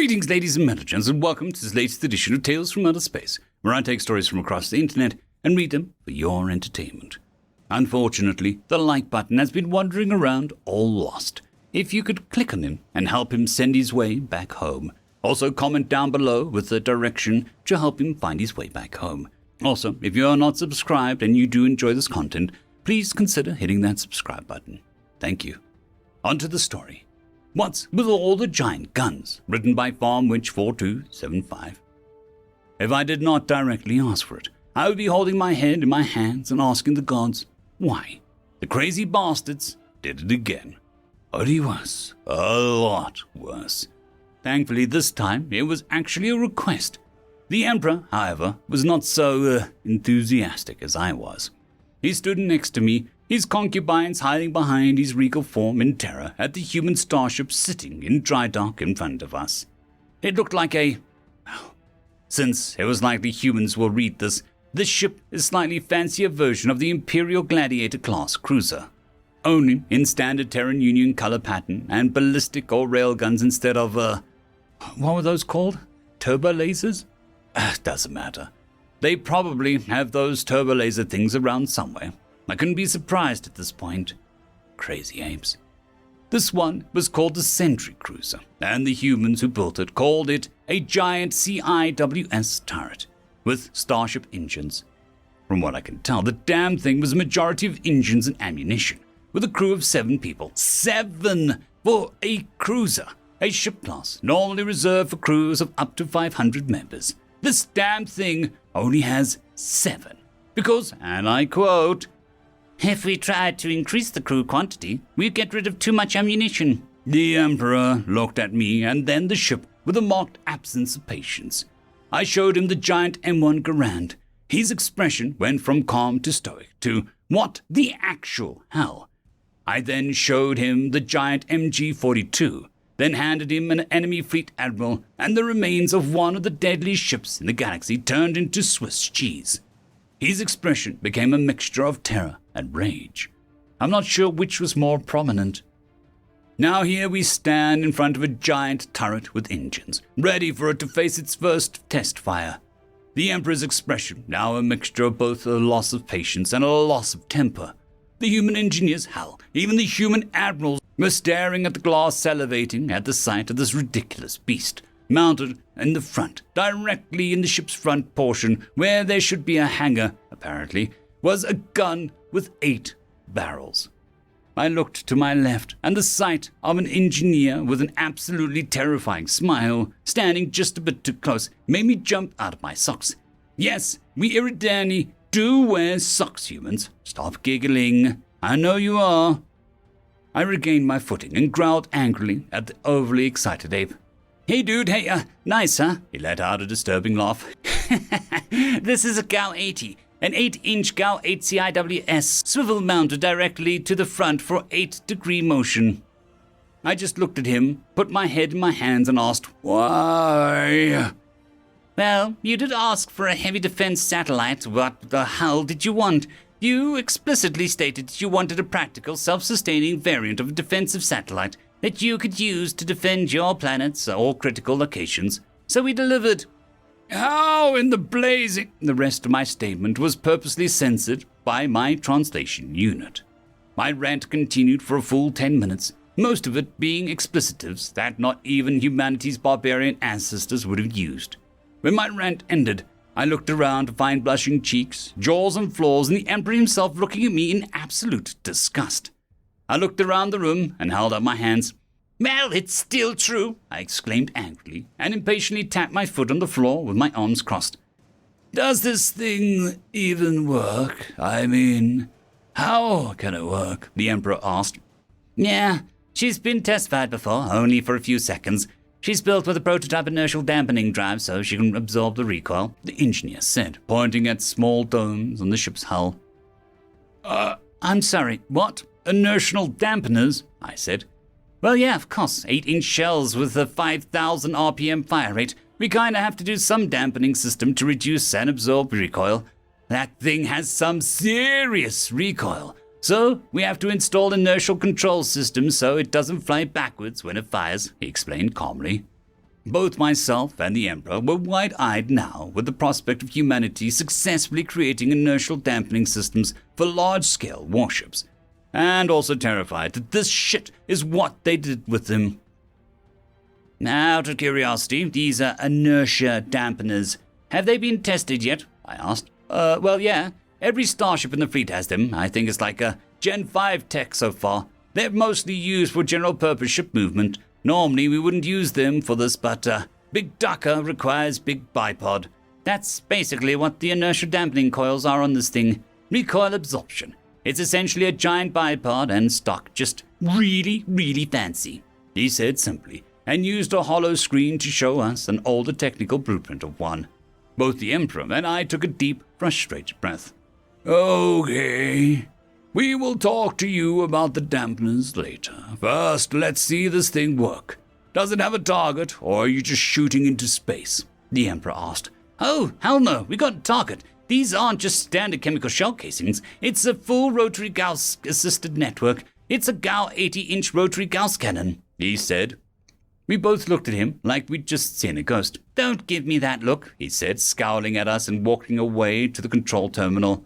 Greetings, ladies and gentlemen, and welcome to this latest edition of Tales from Outer Space, where I take stories from across the internet and read them for your entertainment. Unfortunately, the like button has been wandering around all lost. If you could click on him and help him send his way back home. Also, comment down below with the direction to help him find his way back home. Also, if you are not subscribed and you do enjoy this content, please consider hitting that subscribe button. Thank you. On to the story. What's with all the giant guns? Written by FarmWitch4275. If I did not directly ask for it, I would be holding my head in my hands and asking the gods, why? The crazy bastards did it again. Only worse. A lot worse. Thankfully, this time, it was actually a request. The Emperor, however, was not so enthusiastic as I was. He stood next to me, his concubines hiding behind his regal form in terror at the human starship sitting in dry dock in front of us. It looked like since it was likely humans will read this ship is a slightly fancier version of the Imperial Gladiator class cruiser, only in standard Terran Union color pattern and ballistic or railguns instead of, what were those called? Turbo lasers? Doesn't matter. They probably have those turbo laser things around somewhere. I couldn't be surprised at this point. Crazy apes. This one was called the Sentry Cruiser, and the humans who built it called it a giant CIWS turret with starship engines. From what I can tell, the damn thing was a majority of engines and ammunition, with a crew of 7 people. 7 for a cruiser, a ship class normally reserved for crews of up to 500 members. This damn thing only has 7. Because, and I quote, "If we tried to increase the crew quantity, we'd get rid of too much ammunition." The Emperor looked at me and then the ship with a marked absence of patience. I showed him the giant M1 Garand. His expression went from calm to stoic to, what the actual hell? I then showed him the giant MG-42, then handed him an enemy fleet admiral and the remains of one of the deadliest ships in the galaxy turned into Swiss cheese. His expression became a mixture of terror and rage. I'm not sure which was more prominent. Now here we stand in front of a giant turret with engines, ready for it to face its first test fire. The Emperor's expression, now a mixture of both a loss of patience and a loss of temper. The human engineers, hell, even the human admirals were staring at the glass, salivating at the sight of this ridiculous beast, mounted in the front, directly in the ship's front portion, where there should be a hangar, apparently, was a gun with 8 barrels. I looked to my left, and the sight of an engineer with an absolutely terrifying smile, standing just a bit too close, made me jump out of my socks. Yes, we Iridani do wear socks, humans. Stop giggling. I know you are. I regained my footing and growled angrily at the overly excited ape. "Hey dude, hey, nice, huh?" He let out a disturbing laugh. "This is a GAL 80, an 8-inch GAL 8 CIWS, swivel mounted directly to the front for 8-degree motion." I just looked at him, put my head in my hands and asked, "Why?" "Well, you did ask for a heavy defense satellite. What the hell did you want? You explicitly stated that you wanted a practical, self-sustaining variant of a defensive satellite that you could use to defend your planets or critical locations. So we delivered." How in the blazing... The rest of my statement was purposely censored by my translation unit. My rant continued for a full 10 minutes, most of it being explicitives that not even humanity's barbarian ancestors would have used. When my rant ended, I looked around to find blushing cheeks, jaws and flaws, and the Emperor himself looking at me in absolute disgust. I looked around the room and held up my hands. "Well, it's still true," I exclaimed angrily, and impatiently tapped my foot on the floor with my arms crossed. "Does this thing even work? I mean, how can it work?" the Emperor asked. "Yeah, she's been test-fired before, only for a few seconds. She's built with a prototype inertial dampening drive so she can absorb the recoil," the engineer said, pointing at small domes on the ship's hull. I'm sorry, what? Inertial dampeners?" I said. "Well, yeah, of course, 8-inch shells with a 5,000 RPM fire rate. We kinda have to do some dampening system to reduce and absorb recoil. That thing has some serious recoil. So we have to install inertial control systems so it doesn't fly backwards when it fires," he explained calmly. Both myself and the Emperor were wide-eyed now with the prospect of humanity successfully creating inertial dampening systems for large-scale warships, and also terrified that this shit is what they did with them. Out of curiosity, these inertia dampeners, have they been tested yet? I asked. Well, yeah. Every starship in the fleet has them. I think it's like a Gen 5 tech so far. They're mostly used for general-purpose ship movement. Normally, we wouldn't use them for this, but Big Ducker requires Big Bipod. That's basically what the inertia dampening coils are on this thing. Recoil absorption. It's essentially a giant bipod and stock, just really, really fancy, he said simply, and used a hollow screen to show us an older technical blueprint of one. Both the Emperor and I took a deep, frustrated breath. Okay, we will talk to you about the dampeners later. First, let's see this thing work. Does it have a target, or are you just shooting into space? The Emperor asked. Oh, hell no, we got a target. These aren't just standard chemical shell casings. It's a full rotary Gauss-assisted network. It's a Gauss 80-inch rotary Gauss cannon, he said. We both looked at him like we'd just seen a ghost. Don't give me that look, he said, scowling at us and walking away to the control terminal.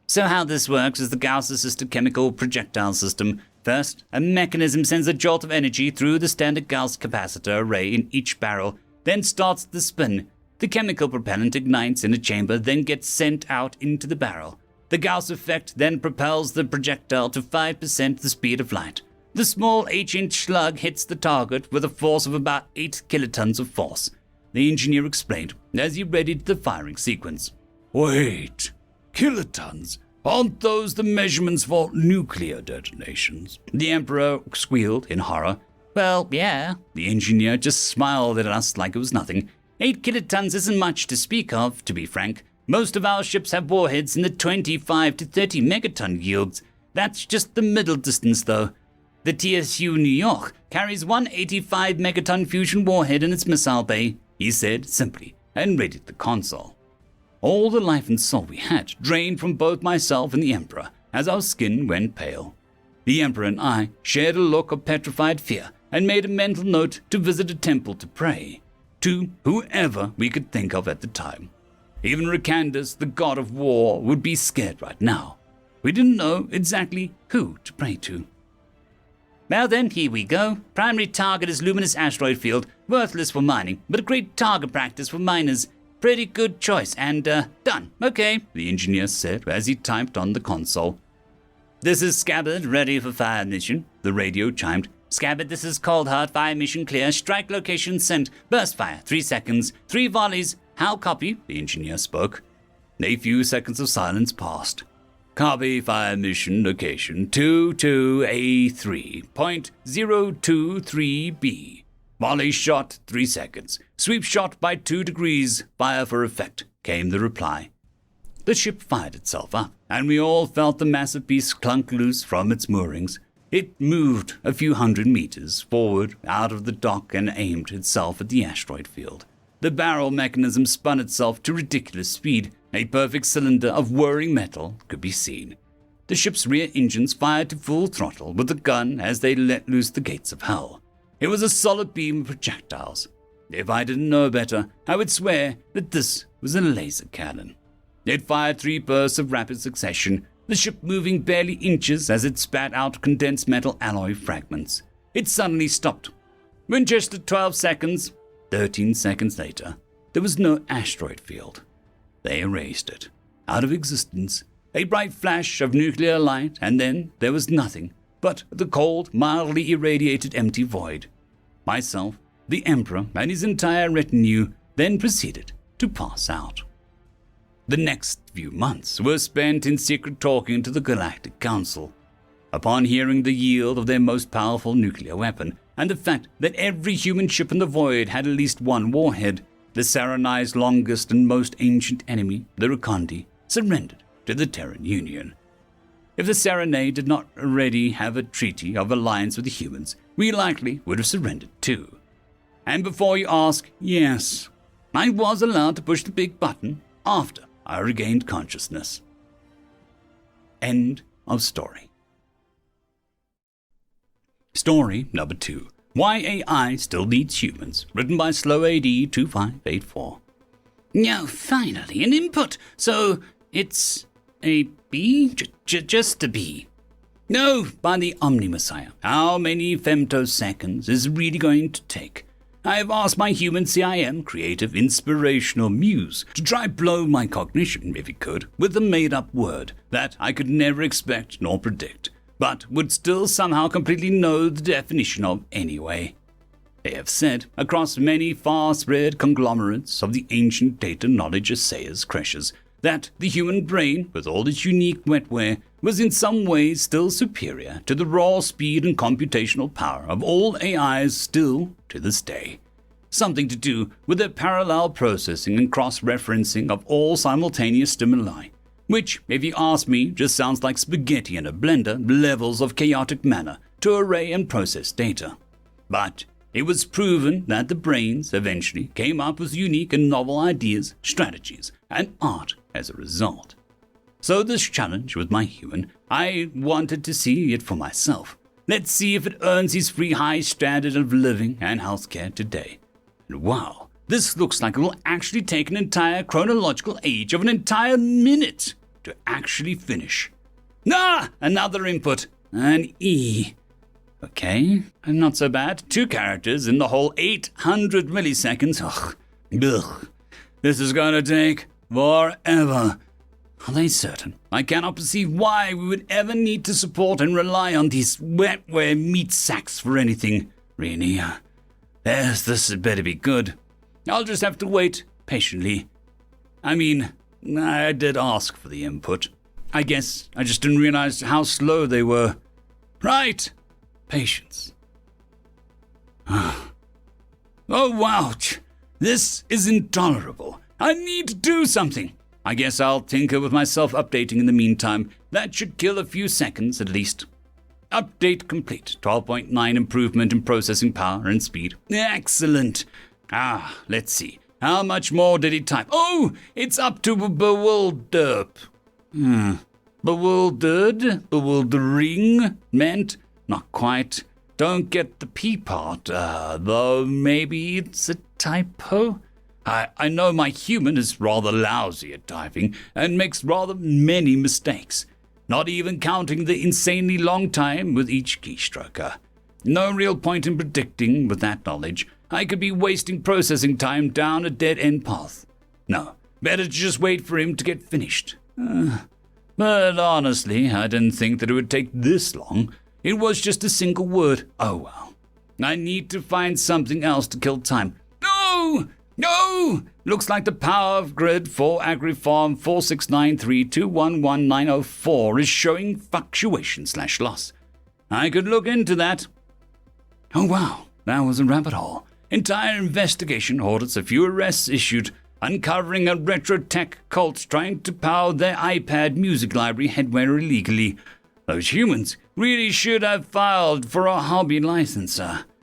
So how this works is the Gauss-assisted chemical projectile system. First, a mechanism sends a jolt of energy through the standard Gauss capacitor array in each barrel, then starts the spin. The chemical propellant ignites in a chamber, then gets sent out into the barrel. The Gauss effect then propels the projectile to 5% the speed of light. The small H-inch slug hits the target with a force of about 8 kilotons of force, the engineer explained as he readied the firing sequence. Wait, kilotons? Aren't those the measurements for nuclear detonations? The Emperor squealed in horror. Well, yeah. The engineer just smiled at us like it was nothing. 8 kilotons isn't much to speak of, to be frank. Most of our ships have warheads in the 25 to 30 megaton yields. That's just the middle distance, though. The TSU New York carries one 85 megaton fusion warhead in its missile bay, he said simply, and raided the console. All the life and soul we had drained from both myself and the Emperor as our skin went pale. The Emperor and I shared a look of petrified fear and made a mental note to visit a temple to pray to whoever we could think of at the time. Even Recandus, the god of war, would be scared right now. We didn't know exactly who to pray to. Well then, here we go. Primary target is luminous asteroid field, worthless for mining, but a great target practice for miners. Pretty good choice, and done. Okay, the engineer said as he typed on the console. This is Scabbard, ready for fire mission, the radio chimed. Scabbard, this is Cold Heart, fire mission clear, strike location sent, burst fire, 3 seconds, 3 volleys. How copy? The engineer spoke. A few seconds of silence passed. Copy fire mission location 22A3.023B. Volley shot 3 seconds. Sweep shot by 2 degrees. Fire for effect, came the reply. The ship fired itself up, and we all felt the massive piece clunk loose from its moorings. It moved a few hundred meters forward out of the dock and aimed itself at the asteroid field. The barrel mechanism spun itself to ridiculous speed. A perfect cylinder of whirring metal could be seen. The ship's rear engines fired to full throttle with the gun as they let loose the gates of hell. It was a solid beam of projectiles. If I didn't know better, I would swear that this was a laser cannon. It fired 3 bursts of rapid succession, the ship moving barely inches as it spat out condensed metal alloy fragments. It suddenly stopped. When just at 12 seconds, 13 seconds later, there was no asteroid field. They erased it out of existence. A bright flash of nuclear light, and then there was nothing but the cold, mildly irradiated empty void. Myself, the Emperor, and his entire retinue then proceeded to pass out. The next few months were spent in secret talking to the Galactic Council. Upon hearing the yield of their most powerful nuclear weapon, and the fact that every human ship in the void had at least one warhead, the Sarani's longest and most ancient enemy, the Rakandi, surrendered to the Terran Union. If the Saranae did not already have a treaty of alliance with the humans, we likely would have surrendered too. And before you ask, yes, I was allowed to push the big button after I regained consciousness. End of story. Story number 2. Why AI Still Needs Humans, written by Slow AD 2584. Now, finally, an input. So, it's a B? Just a B. No, by the Omni-Messiah. How many femtoseconds is it really going to take? I have asked my human CIM, creative, inspirational muse, to try blow my cognition, if he could, with a made-up word that I could never expect nor predict, but would still somehow completely know the definition of anyway. They have said, across many far-spread conglomerates of the ancient data knowledge assayers crashes, that the human brain, with all its unique wetware, was in some ways still superior to the raw speed and computational power of all AIs still to this day. Something to do with the parallel processing and cross-referencing of all simultaneous stimuli, which, if you ask me, just sounds like spaghetti in a blender levels of chaotic manner to array and process data. But it was proven that the brains eventually came up with unique and novel ideas, strategies, and art as a result. So this challenge with my human, I wanted to see it for myself. Let's see if it earns his free high standard of living and healthcare today. And wow, this looks like it will actually take an entire chronological age of an entire minute to actually finish. Another input, an E. Okay, not so bad. 2 characters in the whole 800 milliseconds. Ugh. This is gonna take forever. Are they certain? I cannot perceive why we would ever need to support and rely on these wetware meat sacks for anything, really. This had better be good. I'll just have to wait patiently. I mean, I did ask for the input. I guess I just didn't realize how slow they were. Right. Patience. Oh, wow. This is intolerable. I need to do something. I guess I'll tinker with myself updating in the meantime. That should kill a few seconds at least. Update complete. 12.9 improvement in processing power and speed. Excellent. Let's see. How much more did he type? Oh, it's up to bewildered. Bewildered? Bewildering? Meant? Not quite. Don't get the P part, though maybe it's a typo? I know my human is rather lousy at typing and makes rather many mistakes, not even counting the insanely long time with each keystroke. No real point in predicting with that knowledge. I could be wasting processing time down a dead-end path. No, better to just wait for him to get finished. But honestly, I didn't think that it would take this long. It was just a single word. Oh well. I need to find something else to kill time. No! Looks like the power of grid for Agri Farm 46932119004 is showing fluctuation/loss. I could look into that. Oh wow, that was a rabbit hole. Entire investigation audits, a few arrests issued, uncovering a retro tech cult trying to power their iPad music library headwear illegally. Those humans really should have filed for a hobby license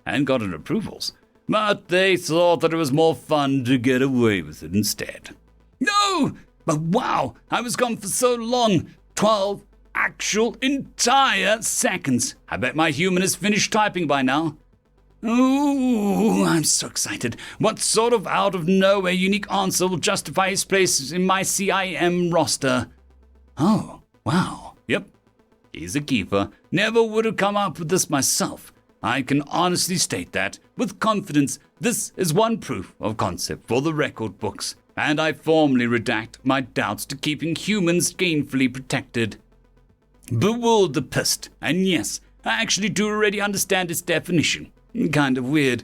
and gotten approvals. But they thought that it was more fun to get away with it instead. No! But wow, I was gone for so long. 12 actual entire seconds. I bet my human is finished typing by now. Ooh, I'm so excited. What sort of out-of-nowhere unique answer will justify his place in my CIM roster? Oh, wow. Yep, he's a keeper. Never would have come up with this myself. I can honestly state that, with confidence, this is one proof of concept for the record books, and I formally redact my doubts to keeping humans gainfully protected. Bewildered pissed, and yes, I actually do already understand its definition. Kind of weird,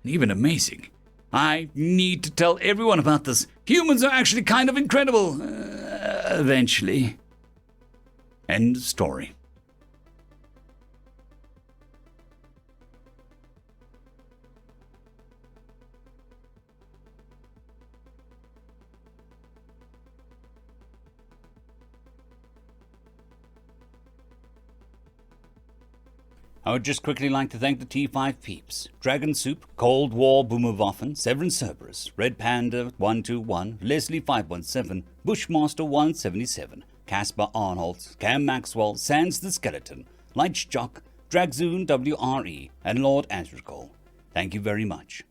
and even amazing. I need to tell everyone about this. Humans are actually kind of incredible. Eventually. End story. I would just quickly like to thank the T5 peeps. Dragon Soup, Cold War Boomerwaffen, Severin Cerberus, Red Panda 121, Leslie 517, Bushmaster 177, Caspar Arnold, Cam Maxwell, Sans the Skeleton, Light Jock, Dragzoon WRE, and Lord Azrakal. Thank you very much.